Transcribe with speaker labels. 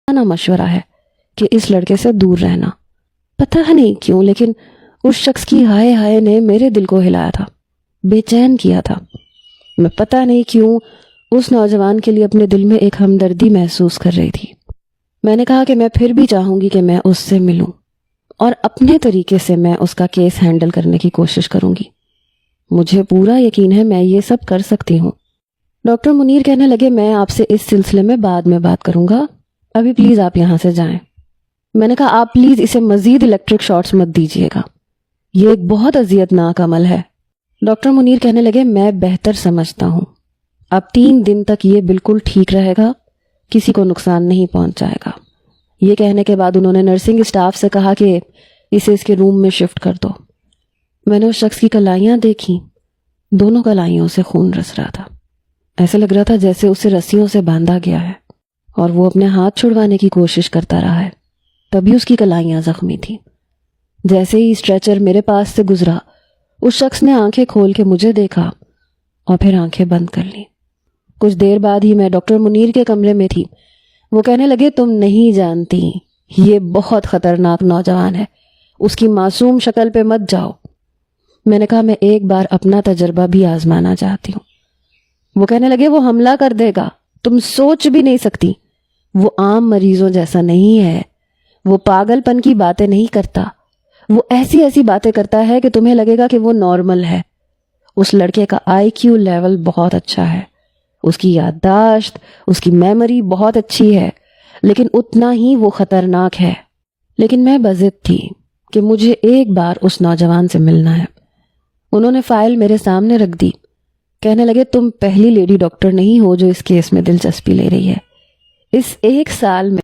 Speaker 1: نا مشورہ ہے کہ اس لڑکے سے دور رہنا۔ پتہ نہیں کیوں لیکن اس شخص کی ہائے ہائے نے میرے دل کو ہلایا تھا، بے چین کیا تھا۔ میں پتہ نہیں کیوں اس نوجوان کے لیے اپنے دل میں ایک ہمدردی محسوس کر رہی تھی۔ میں نے کہا کہ میں پھر بھی چاہوں گی کہ میں اس سے ملوں اور اپنے طریقے سے میں اس کا کیس ہینڈل کرنے کی کوشش کروں گی۔ مجھے پورا یقین ہے میں یہ سب کر سکتی ہوں۔ ڈاکٹر منیر کہنے لگے میں آپ سے اس سلسلے میں بعد میں بات کروں گا، ابھی پلیز آپ یہاں سے جائیں۔ میں نے کہا آپ پلیز اسے مزید الیکٹرک شاٹس مت دیجیے گا، یہ ایک بہت اذیت ناک عمل ہے۔ ڈاکٹر منیر کہنے لگے میں بہتر سمجھتا ہوں، اب 3 دن تک یہ بالکل ٹھیک رہے گا، کسی کو نقصان نہیں پہنچائے گا۔ یہ کہنے کے بعد انہوں نے نرسنگ اسٹاف سے کہا کہ اسے اس کے روم میں شفٹ کر دو۔ میں نے اس شخص کی کلائیاں دیکھیں، دونوں کلائیوں سے خون رس رہا تھا، ایسے لگ رہا تھا جیسے اسے رسیوں سے باندھا گیا ہے اور وہ اپنے ہاتھ چھڑوانے کی کوشش کرتا رہا ہے، تبھی اس کی کلائیاں زخمی تھیں۔ جیسے ہی اسٹریچر میرے پاس سے گزرا اس شخص نے آنکھیں کھول کے مجھے دیکھا اور پھر آنکھیں بند کر لیں۔ کچھ دیر بعد ہی میں ڈاکٹر منیر کے کمرے میں تھی۔ وہ کہنے لگے تم نہیں جانتی، یہ بہت خطرناک نوجوان ہے، اس کی معصوم شکل پہ مت جاؤ۔ میں نے کہا میں ایک بار اپنا تجربہ بھی آزمانا چاہتی ہوں۔ وہ کہنے لگے وہ حملہ کر دے گا، تم سوچ بھی نہیں سکتی، وہ عام مریضوں جیسا نہیں ہے، وہ پاگل پن کی باتیں نہیں کرتا، وہ ایسی ایسی باتیں کرتا ہے کہ تمہیں لگے گا کہ وہ نارمل ہے۔ اس لڑکے کا IQ لیول بہت اچھا ہے، اس کی یادداشت، اس کی میموری بہت اچھی ہے، لیکن اتنا ہی وہ خطرناک ہے۔ لیکن میں بضد تھی کہ مجھے ایک بار اس نوجوان سے ملنا ہے۔ انہوں نے فائل میرے سامنے رکھ دی، کہنے لگے تم پہلی لیڈی ڈاکٹر نہیں ہو جو اس کیس میں دلچسپی لے رہی ہے۔ اس 1 سال میں